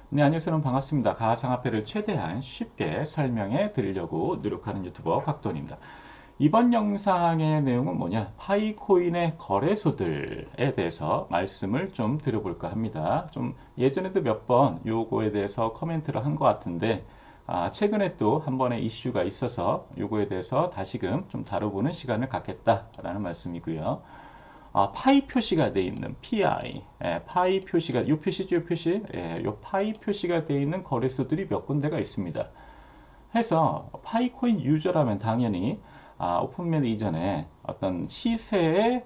네, 안녕하세요. 반갑습니다. 가상화폐를 최대한 쉽게 설명해 드리려고 노력하는 유튜버 곽돈입니다. 이번 영상의 내용은 뭐냐? 파이코인의 거래소들에 대해서 말씀을 좀 드려볼까 합니다. 좀 예전에도 몇 번 요거에 대해서 코멘트를 한 것 같은데, 최근에 또 한 번의 이슈가 있어서 요거에 대해서 다시금 좀 다뤄보는 시간을 갖겠다라는 말씀이고요. 파이 표시가 되어 있는 PI, 파이 표시가, 요 표시죠, 요 표시, 요 파이 표시가 되어 있는 거래소들이 몇 군데가 있습니다. 해서 파이코인 유저라면 당연히 오픈맨 이전에 어떤 시세의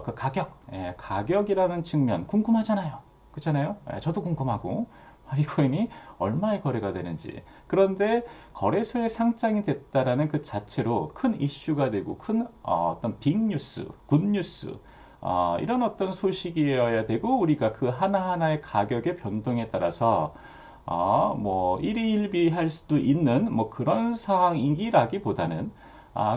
그 가격, 가격이라는 측면 궁금하잖아요. 그렇잖아요. 저도 궁금하고 파이코인이 얼마에 거래가 되는지. 그런데 거래소에 상장이 됐다라는 그 자체로 큰 이슈가 되고 큰 어떤 빅뉴스, 굿뉴스, 이런 어떤 소식이어야 되고 우리가 그 하나하나의 가격의 변동에 따라서 뭐 일희일비할 수도 있는 뭐 그런 상황이기라기보다는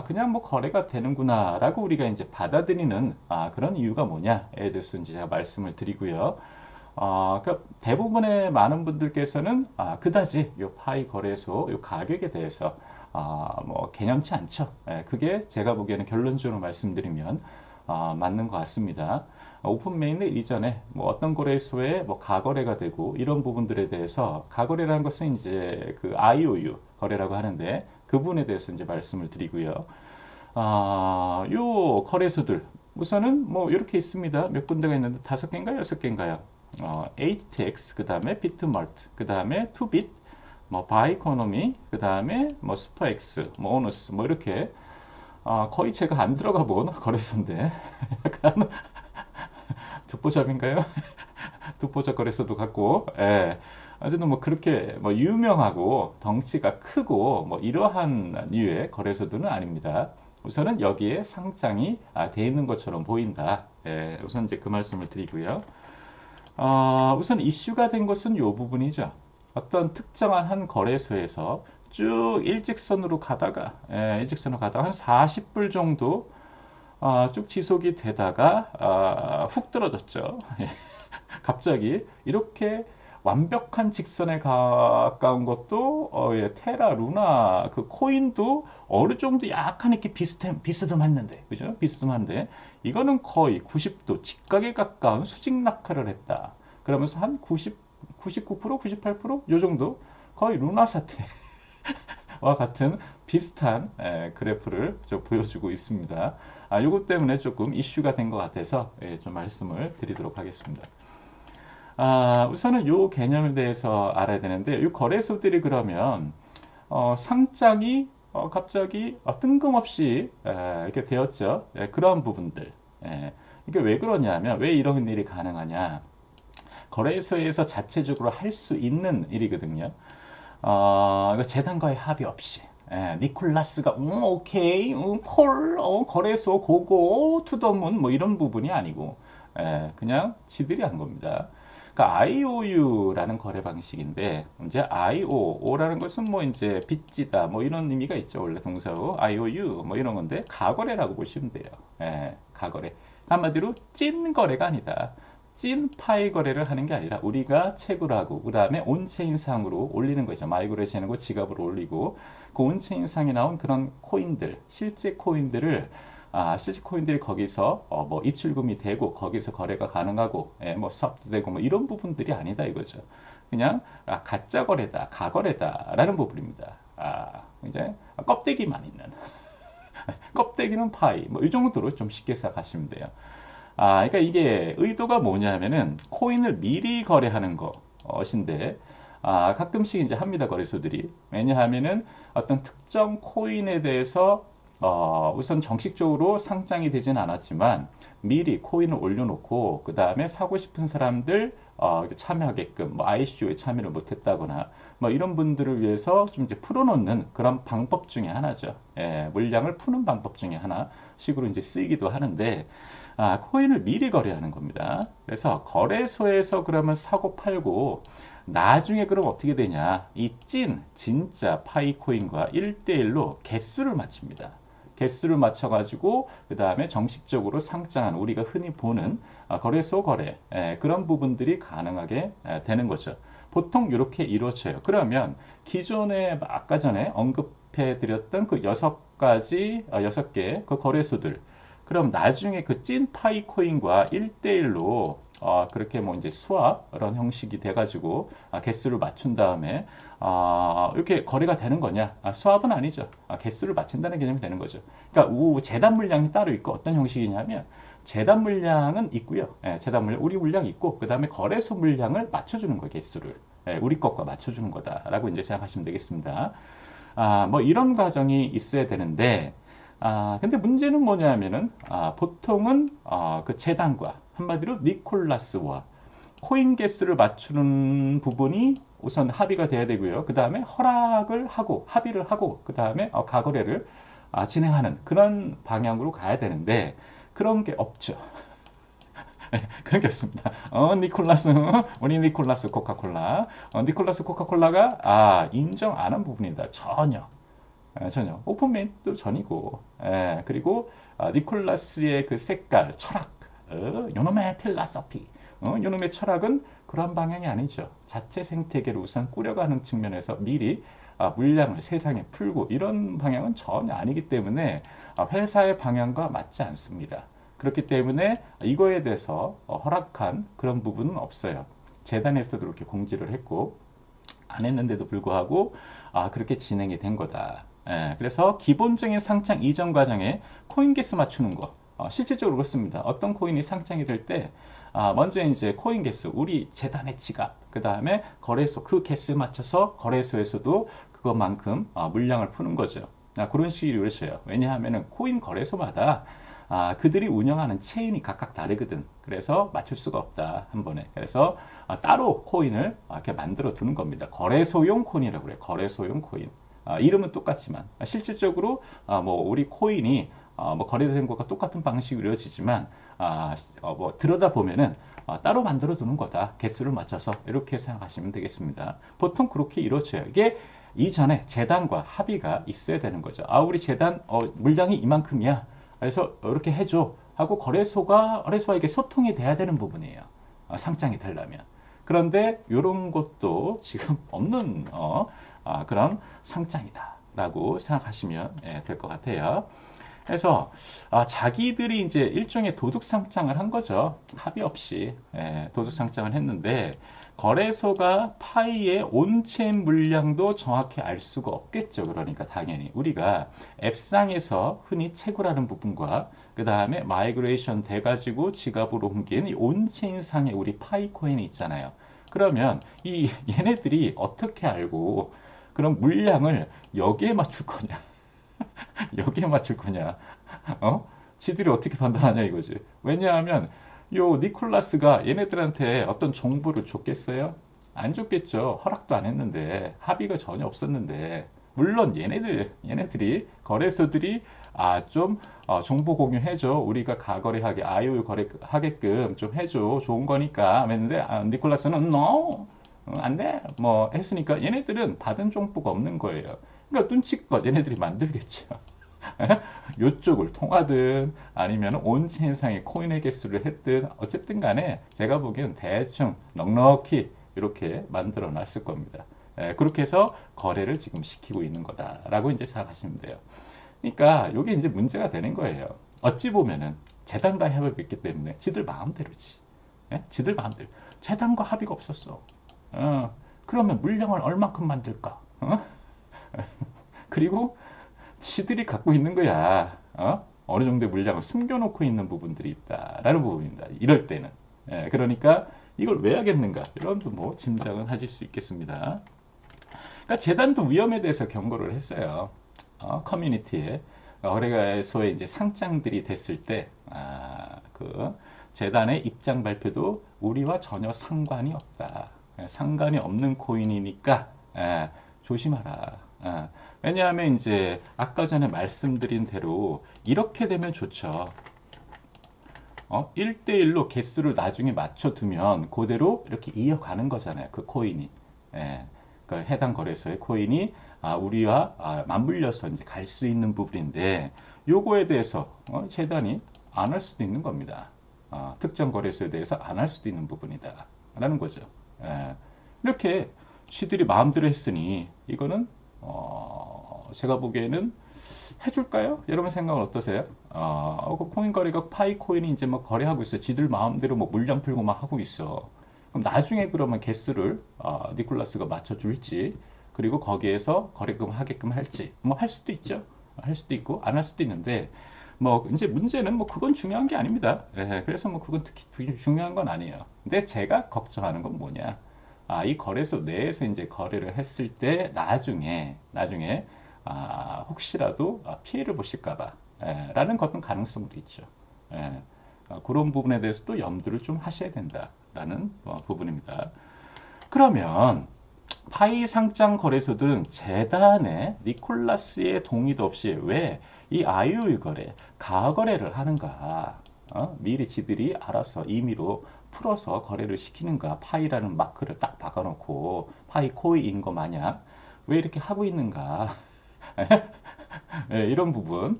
그냥 뭐 거래가 되는구나라고 우리가 이제 받아들이는 그런 이유가 뭐냐에 대해서 이제 제가 말씀을 드리고요. 그러니까 대부분의 많은 분들께서는 그다지 요 파이 거래소 요 가격에 대해서 뭐 개념치 않죠. 그게 제가 보기에는 결론적으로 말씀드리면 맞는 것 같습니다. 오픈 메인을 이전에 뭐 어떤 거래소에 뭐 가거래가 되고 이런 부분들에 대해서 가거래라는 것은 이제 그 IOU 거래라고 하는데 그 부분에 대해서 이제 말씀을 드리고요. 요 거래소들 우선은 뭐 이렇게 있습니다. 몇 군데가 있는데 다섯 개인가요? 여섯 개인가요? HTX, 그 다음에 비트마트, 그 다음에 투빗, 뭐 바이코노미, 그 다음에 뭐 스파엑스, 뭐 오너스, 뭐 이렇게 거의 제가 안 들어가 본 거래소인데 약간 독보잡인가요? 독보잡 거래소도 같고, 예. 어쨌든 뭐 그렇게 뭐 유명하고 덩치가 크고 뭐 이러한 류의 거래소들은 아닙니다. 우선은 여기에 상장이 돼 있는 것처럼 보인다. 예, 우선 이제 그 말씀을 드리고요. 우선 이슈가 된 것은 이 부분이죠. 어떤 특정한 한 거래소에서 쭉 일직선으로 가다가, 일직선으로 가다가 한 40불 정도 쭉 지속이 되다가 훅 떨어졌죠. 갑자기 이렇게 완벽한 직선에 가까운 것도 테라, 루나 그 코인도 어느 정도 약간 이렇게 비스듬했는데, 그죠? 비스듬한데 이거는 거의 90도 직각에 가까운 수직 낙하를 했다. 그러면서 한 90, 99%, 98%요 정도 거의 루나 사태와 같은 비슷한 그래프를 좀 보여주고 있습니다. 요것 때문에 조금 이슈가 된 것 같아서 좀 말씀을 드리도록 하겠습니다. 우선은 요 개념에 대해서 알아야 되는데, 이 거래소들이 그러면 상장이 갑자기 뜬금없이 이렇게 되었죠. 그런 부분들. 이게 왜 그러냐면, 왜 이런 일이 가능하냐? 거래소에서 자체적으로 할 수 있는 일이거든요. 재단과의 합의 없이. 니콜라스가 오케이 콜 거래소 고고 투더문 뭐 이런 부분이 아니고 그냥 지들이 한 겁니다. 그러니까 IOU라는 거래 방식인데 이제 IO라는 것은 뭐 이제 빚지다 뭐 이런 의미가 있죠. 원래 동사로 IOU 뭐 이런 건데 가거래라고 보시면 돼요. 가거래. 한마디로 찐 거래가 아니다. 찐 파이 거래를 하는 게 아니라 우리가 채굴하고 그 다음에 온체인상으로 올리는 거죠. 마이그레이션하고 지갑으로 올리고 그 온체인상에 나온 그런 코인들, 실제 코인들이 거기서 뭐 입출금이 되고 거기서 거래가 가능하고 뭐 수합도 되고 뭐 이런 부분들이 아니다 이거죠. 그냥 가짜 거래다, 가거래다라는 부분입니다. 이제 껍데기만 있는 껍데기는 파이 뭐 이 정도로 좀 쉽게 생각하시면 돼요. 그러니까 이게 의도가 뭐냐면은 코인을 미리 거래하는 것인데, 가끔씩 이제 합니다, 거래소들이. 왜냐하면은 어떤 특정 코인에 대해서, 우선 정식적으로 상장이 되진 않았지만, 미리 코인을 올려놓고, 그 다음에 사고 싶은 사람들, 참여하게끔, 뭐, ICO에 참여를 못했다거나, 뭐, 이런 분들을 위해서 좀 이제 풀어놓는 그런 방법 중에 하나죠. 물량을 푸는 방법 중에 하나 식으로 이제 쓰이기도 하는데, 코인을 미리 거래하는 겁니다. 그래서 거래소에서 그러면 사고 팔고 나중에 그럼 어떻게 되냐? 이 진짜 파이코인과 1대1로 개수를 맞춥니다. 개수를 맞춰가지고 그 다음에 정식적으로 상장한 우리가 흔히 보는 거래소 거래 그런 부분들이 가능하게 되는 거죠. 보통 이렇게 이루어져요. 그러면 기존에 아까 전에 언급해 드렸던 그 6개 그 거래소들, 그럼 나중에 그 찐 파이코인과 1대1로 그렇게 뭐 이제 수합 이런 형식이 돼가지고 개수를 맞춘 다음에 이렇게 거래가 되는 거냐? 수합은 아니죠. 개수를 맞춘다는 개념이 되는 거죠. 그러니까 재단 물량이 따로 있고 어떤 형식이냐면 재단 물량은 있고요. 예, 재단 물량, 우리 물량이 있고 그 다음에 거래소 물량을 맞춰주는 거예요. 개수를. 예, 우리 것과 맞춰주는 거다라고 이제 생각하시면 되겠습니다. 뭐 이런 과정이 있어야 되는데 근데 문제는 뭐냐면은 보통은 그 재단과 한마디로 니콜라스와 코인 개수를 맞추는 부분이 우선 합의가 돼야 되고요. 그 다음에 허락을 하고 합의를 하고 그 다음에 가거래를 진행하는 그런 방향으로 가야 되는데 그런 게 없죠. 그런 게 없습니다. 니콜라스, 우리 니콜라스 코카콜라, 니콜라스 코카콜라가 인정 안 한 부분이다. 전혀. 전혀. 오픈메인도 전이고, 그리고 니콜라스의 그 색깔, 철학, 요놈의 필라서피, 요놈의 철학은 그런 방향이 아니죠. 자체 생태계를 우선 꾸려가는 측면에서 미리 물량을 세상에 풀고 이런 방향은 전혀 아니기 때문에 회사의 방향과 맞지 않습니다. 그렇기 때문에 이거에 대해서 허락한 그런 부분은 없어요. 재단에서도 그렇게 공지를 했고 안 했는데도 불구하고 그렇게 진행이 된 거다. 그래서 기본적인 상장 이전 과정에 코인 개수 맞추는 거 실질적으로 그렇습니다. 어떤 코인이 상장이 될 때 먼저 이제 코인 개수, 우리 재단의 지갑, 그 다음에 거래소 그 개수에 맞춰서 거래소에서도 그것만큼 물량을 푸는 거죠. 그런 식으로 이루어져요. 왜냐하면 코인 거래소마다 그들이 운영하는 체인이 각각 다르거든. 그래서 맞출 수가 없다, 한 번에. 그래서 따로 코인을 이렇게 만들어 두는 겁니다. 거래소용 코인이라고 그래요. 거래소용 코인. 이름은 똑같지만 실질적으로 뭐 우리 코인이 뭐 거래되는 것과 똑같은 방식으로 이루어지지만 뭐 들여다 보면은 따로 만들어 두는 거다. 개수를 맞춰서 이렇게 생각하시면 되겠습니다. 보통 그렇게 이루어져요. 이게 이전에 재단과 합의가 있어야 되는 거죠. 우리 재단 물량이 이만큼이야. 그래서 이렇게 해줘 하고 거래소와에게 소통이 돼야 되는 부분이에요. 상장이 되려면. 그런데 이런 것도 지금 없는 그런 상장이다라고 생각하시면 될 것 같아요. 그래서 자기들이 이제 일종의 도둑 상장을 한 거죠. 합의 없이 도둑 상장을 했는데 거래소가 파이의 온체인 물량도 정확히 알 수가 없겠죠. 그러니까 당연히 우리가 앱상에서 흔히 채굴하는 부분과 그 다음에 마이그레이션 돼가지고 지갑으로 옮긴 이 온체인 상에 우리 파이 코인이 있잖아요. 그러면 이 얘네들이 어떻게 알고 그런 물량을 여기에 맞출 거냐? 여기에 맞출 거냐? 지들이 어떻게 판단하냐 이거지. 왜냐하면 요 니콜라스가 얘네들한테 어떤 정보를 줬겠어요? 안 줬겠죠. 허락도 안 했는데 합의가 전혀 없었는데 물론 얘네들이 거래소들이 좀 정보 공유해줘. 우리가 가거래하게 IOU 거래하게끔 좀 해줘. 좋은 거니까 했는데 니콜라스는 no 안 돼. 뭐 했으니까 얘네들은 받은 정보가 없는 거예요. 그러니까 눈치껏 얘네들이 만들겠죠. 요쪽을 통하든 아니면 온체인상의 코인의 개수를 했든 어쨌든 간에 제가 보기엔 대충 넉넉히 이렇게 만들어 놨을 겁니다. 그렇게 해서 거래를 지금 시키고 있는 거다라고 이제 생각하시면 돼요. 그러니까 이게 이제 문제가 되는 거예요. 어찌 보면은 재단과 협의가 있기 때문에 지들 마음대로지. 지들 마음대로. 재단과 합의가 없었어. 그러면 물량을 얼마큼 만들까? 그리고 지들이 갖고 있는 거야. 어느 정도의 물량을 숨겨놓고 있는 부분들이 있다라는 부분입니다. 이럴 때는. 그러니까 이걸 왜 하겠는가? 여러분도 뭐 짐작은 하실 수 있겠습니다. 그러니까 재단도 위험에 대해서 경고를 했어요. 커뮤니티에 거래소에 이제 상장들이 됐을 때, 그 재단의 입장 발표도 우리와 전혀 상관이 없다. 상관이 없는 코인이니까 조심하라. 왜냐하면 이제 아까 전에 말씀드린 대로 이렇게 되면 좋죠. 1대1로 개수를 나중에 맞춰두면 그대로 이렇게 이어가는 거잖아요. 그 코인이. 그 해당 거래소의 코인이 우리와 맞물려서 이제 갈 수 있는 부분인데 요거에 대해서 재단이 안 할 수도 있는 겁니다. 특정 거래소에 대해서 안 할 수도 있는 부분이다. 라는 거죠. 이렇게 지들이 마음대로 했으니 이거는 제가 보기에는 해줄까요? 여러분 생각은 어떠세요? 그 코인 거래가 파이 코인이 이제 막 거래하고 있어. 지들 마음대로 뭐 물량 풀고 막 하고 있어. 그럼 나중에 그러면 개수를 니콜라스가 맞춰줄지, 그리고 거기에서 거래금 하게끔 할지, 뭐 할 수도 있죠. 할 수도 있고 안 할 수도 있는데, 뭐 이제 문제는 뭐 그건 중요한 게 아닙니다. 예, 그래서 뭐 그건 특히 중요한 건 아니에요. 근데 제가 걱정하는 건 뭐냐? 이 거래소 내에서 이제 거래를 했을 때 나중에 혹시라도 피해를 보실까봐 라는 어떤 가능성도 있죠. 예, 그런 부분에 대해서도 염두를 좀 하셔야 된다라는 부분입니다. 그러면 파이 상장 거래소들은 재단의 니콜라스의 동의도 없이 왜 이 IOU 거래, 가거래를 하는가? 미리 지들이 알아서 임의로 풀어서 거래를 시키는가? 파이라는 마크를 딱 박아놓고 파이 코이인 거 마냥 왜 이렇게 하고 있는가? 네, 이런 부분,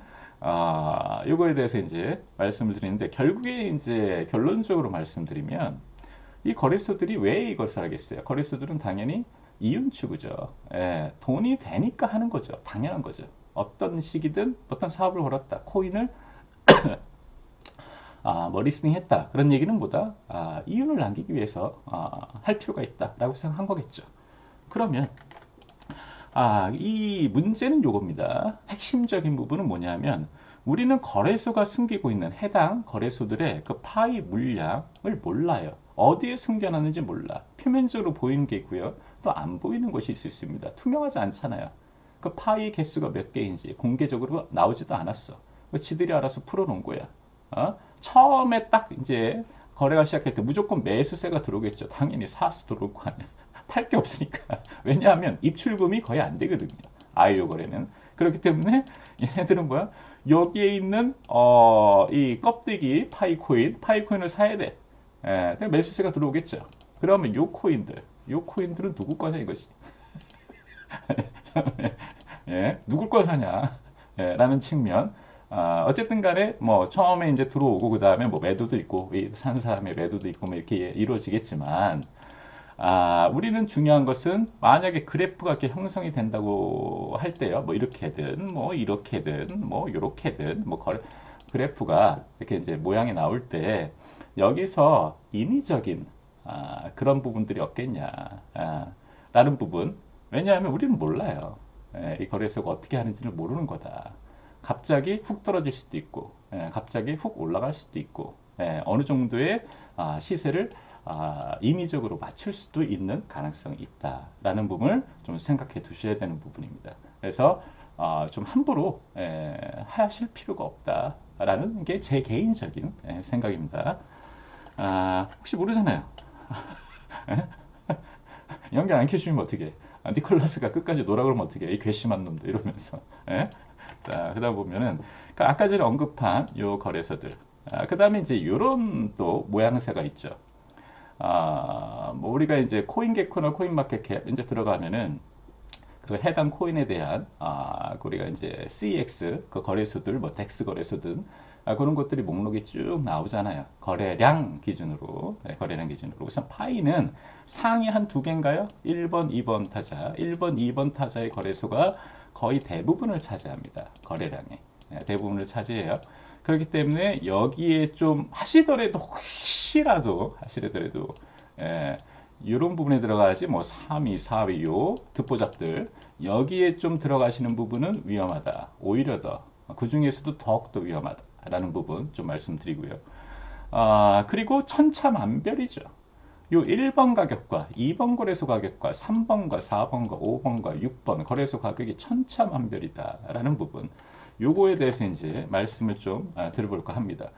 요거에 대해서 이제 말씀을 드리는데, 결국에 이제 결론적으로 말씀드리면, 이 거래소들이 왜 이것을 하겠어요? 거래소들은 당연히 이윤 추구죠. 예, 돈이 되니까 하는 거죠. 당연한 거죠. 어떤 시기든 어떤 사업을 걸었다. 코인을 뭐 리스팅 했다. 그런 얘기는 보다 이윤을 남기기 위해서 할 필요가 있다라고 생각한 거겠죠. 그러면 이 문제는 요겁니다. 핵심적인 부분은 뭐냐면, 우리는 거래소가 숨기고 있는 해당 거래소들의 그 파이 물량을 몰라요. 어디에 숨겨놨는지 몰라. 표면적으로 보이는 게 있고요. 또 안 보이는 것이 있을 수 있습니다. 투명하지 않잖아요. 그 파이 개수가 몇 개인지 공개적으로 나오지도 않았어. 지들이 알아서 풀어놓은 거야. 처음에 딱 이제 거래가 시작할 때 무조건 매수세가 들어오겠죠. 당연히 사수 들어올 거 아니야. 팔 게 없으니까. 왜냐하면 입출금이 거의 안 되거든요. 아이오 거래는. 그렇기 때문에 얘네들은 뭐야? 여기에 있는 이 껍데기 파이코인을 사야 돼. 매수세가 들어오겠죠. 그러면 요 코인들은 누구 거냐 이것이. 예, 누굴 거 사냐? 라는 측면. 어쨌든 간에 뭐 처음에 이제 들어오고 그 다음에 뭐 매도도 있고 산 사람의 매도도 있고 뭐 이렇게 이루어지겠지만, 우리는 중요한 것은 만약에 그래프가 이렇게 형성이 된다고 할 때요. 뭐 이렇게든 뭐 이렇게든 뭐 이렇게든 뭐 그래프가 이렇게 이제 모양이 나올 때 여기서 인위적인 그런 부분들이 없겠냐 라는 부분. 왜냐하면 우리는 몰라요. 이 거래소가 어떻게 하는지를 모르는 거다. 갑자기 훅 떨어질 수도 있고, 갑자기 훅 올라갈 수도 있고, 어느 정도의 시세를 임의적으로 맞출 수도 있는 가능성이 있다라는 부분을 좀 생각해 두셔야 되는 부분입니다. 그래서 좀 함부로 하실 필요가 없다라는 게 제 개인적인 생각입니다. 혹시 모르잖아요. 연결 안 켜주면 어떻게? 니콜라스가 끝까지 놀아 그러면 어떻게? 이 괘씸한 놈들 이러면서. 자, 그러다 보면은 아까 전에 언급한 요 거래소들. 그 다음에 이제 요런 또 모양새가 있죠. 뭐 우리가 이제 코인게코나 코인마켓캡 이제 들어가면은 그 해당 코인에 대한 우리가 이제 CX 그 거래소들 뭐 덱스 거래소든 그런 것들이 목록이 쭉 나오잖아요. 거래량 기준으로. 거래량 기준으로. 우선 파이는 상위 한 두 개인가요? 1번, 2번 타자. 1번, 2번 타자의 거래소가 거의 대부분을 차지합니다. 거래량의. 대부분을 차지해요. 그렇기 때문에 여기에 좀 하시더라도 하시더라도 이런 부분에 들어가야지 뭐 3위, 4위 요 듣보잡들 여기에 좀 들어가시는 부분은 위험하다. 오히려 더 그 중에서도 더욱더 위험하다라는 부분 좀 말씀드리고요. 그리고 천차만별이죠. 요 1번 가격과 2번 거래소 가격과 3번과 4번과 5번과 6번 거래소 가격이 천차만별이다라는 부분. 요거에 대해서 이제 말씀을 좀 드려볼까 합니다.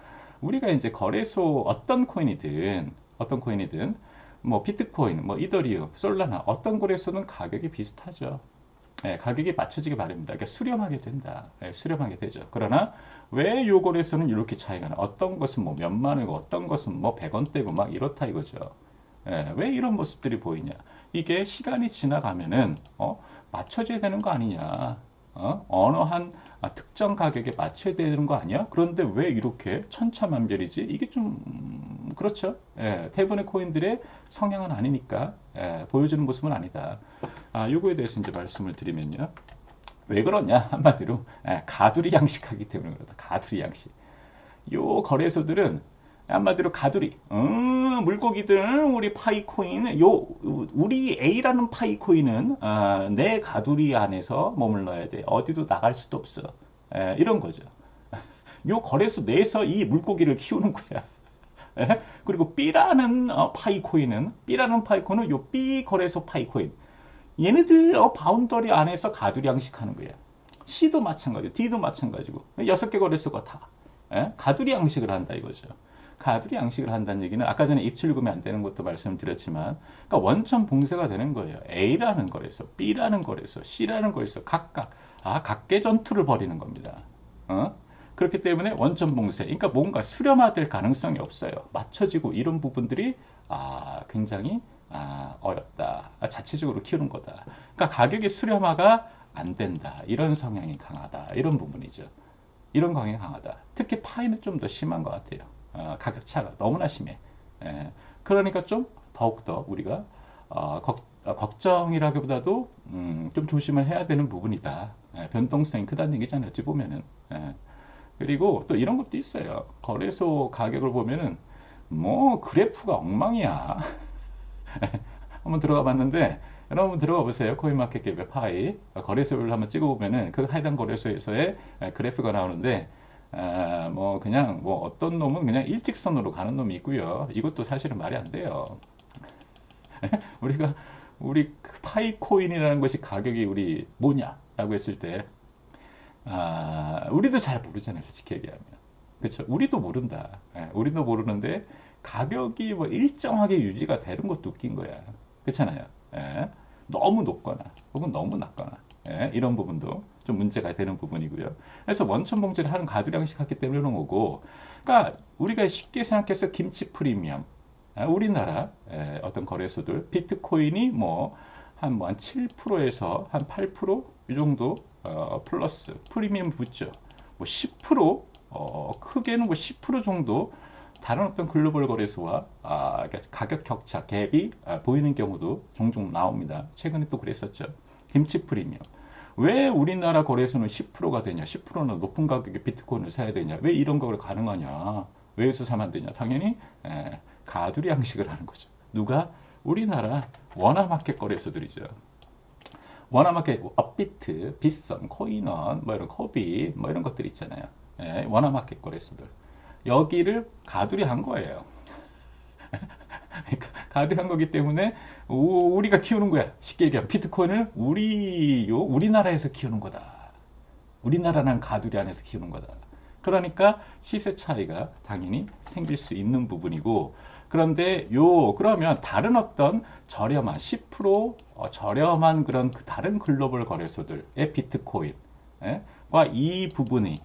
우리가 이제 거래소 어떤 코인이든 뭐 비트코인, 뭐 이더리움, 솔라나 어떤 거래소는 가격이 비슷하죠. 가격이 맞춰지기 바랍니다. 그러니까 수렴하게 된다. 수렴하게 되죠. 그러나 왜 요 거래소는 이렇게 차이가 나? 어떤 것은 뭐 몇만 원이고 어떤 것은 뭐 100원대고 막 이렇다 이거죠. 왜 이런 모습들이 보이냐? 이게 시간이 지나가면은 맞춰져야 되는 거 아니냐? 어느 한 특정 가격에 맞춰야 되는 거 아니야? 그런데 왜 이렇게 천차만별이지? 이게 좀 그렇죠. 대부분의 코인들의 성향은 아니니까, 보여주는 모습은 아니다. 요거에 대해서 이제 말씀을 드리면요. 왜 그러냐? 한마디로, 가두리 양식하기 때문에 그렇다. 가두리 양식. 요 거래소들은 한마디로 가두리, 물고기들, 우리 파이코인, 우리 A라는 파이코인은 내 가두리 안에서 머물러야 돼. 어디도 나갈 수도 없어. 이런 거죠. 요 거래소 내에서 이 물고기를 키우는 거야. 그리고 B라는 파이코인은 요 B 거래소 파이코인. 얘네들 바운더리 안에서 가두리 양식하는 거야. C도 마찬가지고 D도 마찬가지고 6개 거래소가 다 가두리 양식을 한다 이거죠. 가두리 양식을 한다는 얘기는 아까 전에 입출금이 안 되는 것도 말씀드렸지만 그러니까 원천 봉쇄가 되는 거예요. A라는 거래소, B라는 거래소, C라는 거래소 각각 각계 전투를 벌이는 겁니다. 그렇기 때문에 원천 봉쇄, 그러니까 뭔가 수렴화될 가능성이 없어요. 맞춰지고 이런 부분들이 굉장히 어렵다. 자체적으로 키우는 거다. 그러니까 가격의 수렴화가 안 된다. 이런 성향이 강하다. 이런 부분이죠. 이런 성향이 강하다. 특히 파이는 좀 더 심한 것 같아요. 가격 차가 너무나 심해. 그러니까 좀 더욱더 우리가 걱정이라기보다도 좀 조심을 해야 되는 부분이다. 변동성이 크다는 얘기잖아요. 어찌 보면은. 그리고 또 이런 것도 있어요. 거래소 가격을 보면은 뭐 그래프가 엉망이야. 한번 들어가 봤는데 여러분 들어가 보세요. 코인마켓캡의 파이 거래소를 한번 찍어보면은 그 해당 거래소에서의 그래프가 나오는데 뭐 그냥 뭐 어떤 놈은 그냥 일직선으로 가는 놈이 있고요. 이것도 사실은 말이 안 돼요. 우리 파이코인이라는 것이 가격이 우리 뭐냐라고 했을 때 우리도 잘 모르잖아요. 솔직히 얘기하면. 그렇죠? 우리도 모른다. 우리도 모르는데 가격이 뭐 일정하게 유지가 되는 것도 웃긴 거야. 그렇잖아요. 너무 높거나 혹은 너무 낮거나 이런 부분도 좀 문제가 되는 부분이고요. 그래서 원천 봉제를 하는 가두리 양식하기 때문에 그런 거고, 그러니까 우리가 쉽게 생각해서 김치 프리미엄, 우리나라 어떤 거래소들 비트코인이 한 7%에서 한 8%이 정도 플러스 프리미엄 붙죠. 뭐 10% 크게는 뭐 10% 정도 다른 어떤 글로벌 거래소와 그러니까 가격 격차, 갭이 보이는 경우도 종종 나옵니다. 최근에 또 그랬었죠. 김치 프리미엄. 왜 우리나라 거래소는 10%가 되냐? 10%나 높은 가격에 비트코인을 사야 되냐? 왜 이런 걸 가능하냐? 왜 여기서 사면 안 되냐? 당연히 가두리 양식을 하는 거죠. 누가? 우리나라 원화마켓 거래소들이죠. 원화마켓, 업비트, 빗썸, 코인원, 뭐 이런 코비, 뭐 이런 것들 있잖아요. 원화마켓 거래소들. 여기를 가두리 한 거예요. 가두리 한 거기 때문에 우리가 키우는 거야. 쉽게 얘기하면 비트코인을 우리나라에서 키우는 거다. 우리나라는 가두리 안에서 키우는 거다. 그러니까 시세 차이가 당연히 생길 수 있는 부분이고, 그런데 그러면 다른 어떤 저렴한 10% 저렴한 그런 다른 글로벌 거래소들의 비트코인과 이 부분이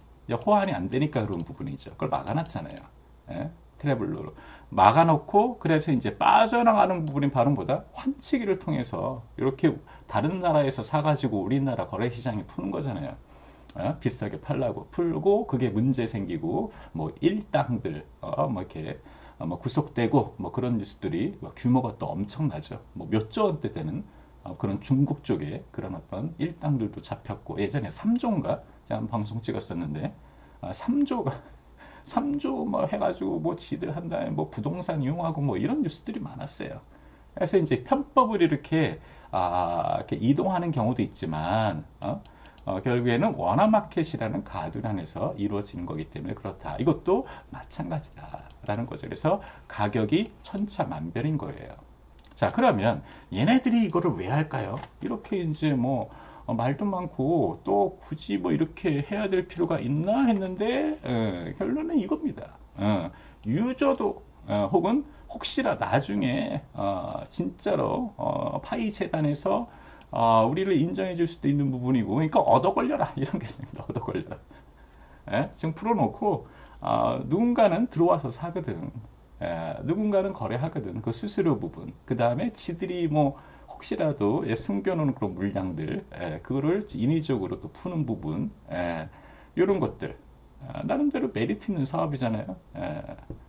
호환이 안 되니까 그런 부분이죠. 그걸 막아놨잖아요. 트래블러로 막아놓고, 그래서 이제 빠져나가는 부분인 바람보다 환치기를 통해서 이렇게 다른 나라에서 사가지고 우리나라 거래시장에 푸는 거잖아요. 비싸게 풀고 그게 문제 생기고 뭐 일당들 뭐 이렇게 뭐 구속되고 뭐 그런 뉴스들이 규모가 또 엄청나죠. 뭐 몇 조 원대 되는 그런 중국 쪽에 그런 어떤 일당들도 잡혔고, 예전에 3조인가 제가 한 방송 찍었었는데 3조 뭐 해가지고 뭐 지들 한 다음에 뭐 부동산 이용하고 뭐 이런 뉴스들이 많았어요. 그래서 이제 편법을 이렇게 이동하는 경우도 있지만 결국에는 원화마켓이라는 가두리 안에서 이루어지는 거기 때문에 그렇다. 이것도 마찬가지다라는 거죠. 그래서 가격이 천차만별인 거예요. 자, 그러면 얘네들이 이거를 왜 할까요? 이렇게 이제 뭐 말도 많고 또 굳이 뭐 이렇게 해야 될 필요가 있나 했는데 결론은 이겁니다. 유저도 혹은 혹시나 나중에 진짜로 파이 재단에서 우리를 인정해 줄 수도 있는 부분이고, 그러니까 얻어 걸려라 이런 개념입니다. 얻어 걸려라. 지금 풀어놓고 누군가는 들어와서 사거든. 누군가는 거래하거든. 그 수수료 부분. 그 다음에 지들이 뭐 혹시라도 숨겨놓은 그런 물량들, 그거를 인위적으로 또 푸는 부분, 이런 것들. 나름대로 메리트 있는 사업이잖아요.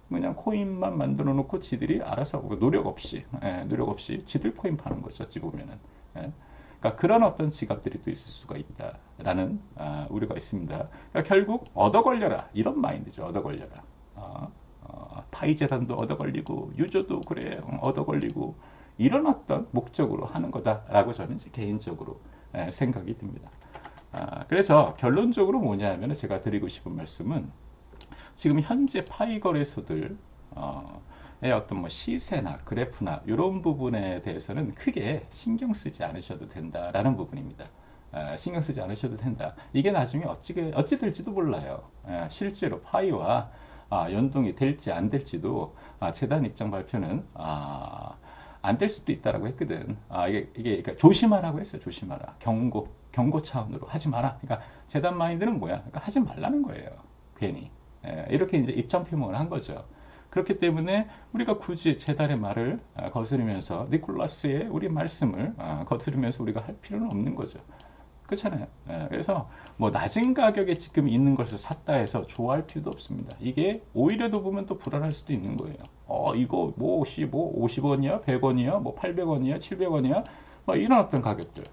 그냥 코인만 만들어 놓고 지들이 알아서 노력 없이 지들 코인 파는 거죠. 어찌 보면은. 그러니까 그런 어떤 지갑들이 또 있을 수가 있다라는 우려가 있습니다. 그러니까 결국 얻어 걸려라 이런 마인드죠. 얻어 걸려라. 파이 재단도 얻어 걸리고 유저도 그래 얻어 걸리고 이런 어떤 목적으로 하는 거다라고 저는 이제 개인적으로 생각이 듭니다. 그래서 결론적으로 뭐냐면 제가 드리고 싶은 말씀은 지금 현재 파이 거래소들 어떤 뭐 시세나 그래프나 이런 부분에 대해서는 크게 신경 쓰지 않으셔도 된다라는 부분입니다. 신경 쓰지 않으셔도 된다. 이게 나중에 어찌 될지도 몰라요. 실제로 파이와 연동이 될지 안 될지도 재단 입장 발표는 안 될 수도 있다라고 했거든. 이게 그러니까 조심하라고 했어요. 조심하라. 경고 차원으로 하지 마라. 그러니까 재단 마인드는 뭐야? 그러니까 하지 말라는 거예요. 괜히. 이렇게 이제 입장 표명을 한 거죠. 그렇기 때문에 우리가 굳이 재단의 말을 거스르면서 니콜라스의 우리 말씀을 거스르면서 우리가 할 필요는 없는 거죠. 그렇잖아요. 그래서 뭐 낮은 가격에 지금 있는 것을 샀다 해서 좋아할 필요도 없습니다. 이게 오히려도 보면 또 불안할 수도 있는 거예요. 이거 뭐 50원이야, 100원이야, 뭐 800원이야, 700원이야, 뭐 이런 어떤 가격들.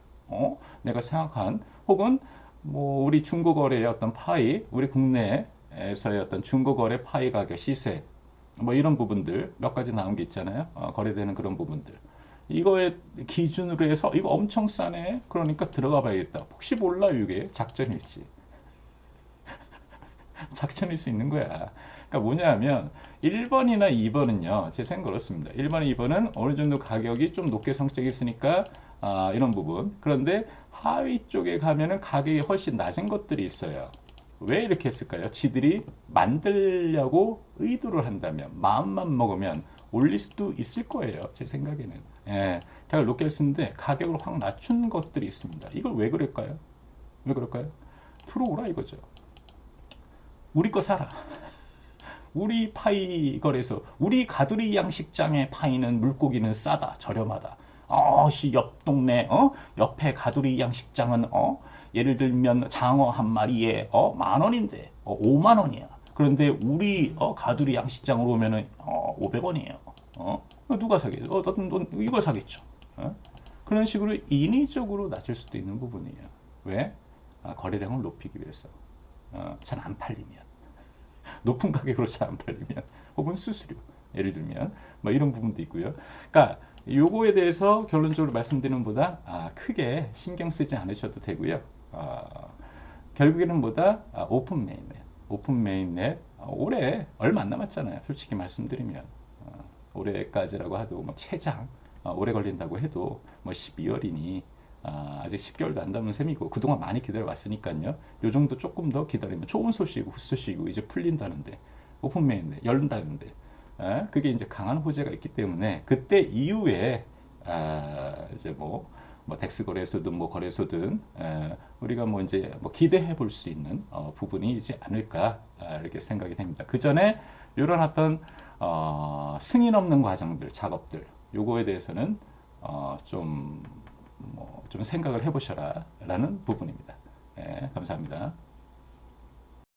내가 생각한 혹은 뭐 우리 중고거래의 어떤 파이, 우리 국내에서의 어떤 중고거래 파이 가격 시세, 뭐 이런 부분들 몇 가지 나온 게 있잖아요. 거래되는 그런 부분들. 이거에 기준으로 해서 이거 엄청 싸네. 그러니까 들어가 봐야겠다. 혹시 몰라 이게 작전일지. 작전일 수 있는 거야. 그러니까 뭐냐 하면 1번이나 2번은요. 제 생각 그렇습니다. 1번, 2번은 어느 정도 가격이 좀 높게 성적이 있으니까 이런 부분. 그런데 하위 쪽에 가면은 가격이 훨씬 낮은 것들이 있어요. 왜 이렇게 했을까요? 지들이 만들려고 의도를 한다면 마음만 먹으면 올릴 수도 있을 거예요. 제 생각에는. 가격을 높게 했는데 가격을 확 낮춘 것들이 있습니다. 이걸 왜 그럴까요? 왜 그럴까요? 들어오라 이거죠. 우리 거 사라. 우리 파이 거래소, 우리 가두리 양식장의 파이는 물고기는 싸다, 저렴하다. 옆 동네, 옆에 가두리 양식장은, 예를 들면 장어 한 마리에, 10,000원인데, 50,000원이야. 그런데 우리, 가두리 양식장으로 오면은, 500원이에요. 누가 사겠죠? 넌 이걸 사겠죠. 그런 식으로 인위적으로 낮출 수도 있는 부분이에요. 왜? 거래량을 높이기 위해서. 잘 안 팔리면. 높은 가격으로 잘 안 팔리면 혹은 수수료 예를 들면 뭐 이런 부분도 있고요. 그러니까 요거에 대해서 결론적으로 말씀드리는 보다 크게 신경 쓰지 않으셔도 되고요. 결국에는 뭐다 오픈 메인넷 올해 얼마 안 남았잖아요. 솔직히 말씀드리면 올해까지라고 해도 뭐 최장 오래 걸린다고 해도 뭐 12월이니 아직 10개월도 안 남은 셈이고 그동안 많이 기다려왔으니까요. 요 정도 조금 더 기다리면 좋은 소식이고 후소식이고 이제 풀린다는데 오픈 메인넷 열린다는데 그게 이제 강한 호재가 있기 때문에 그때 이후에 이제 뭐 덱스 거래소든 뭐 거래소든 우리가 뭐 이제 뭐 기대해 볼 수 있는 부분이지 않을까 이렇게 생각이 됩니다. 그 전에 이런 어떤 승인 없는 과정들 작업들 요거에 대해서는 좀 생각을 해보셔라 라는 부분입니다. 감사합니다.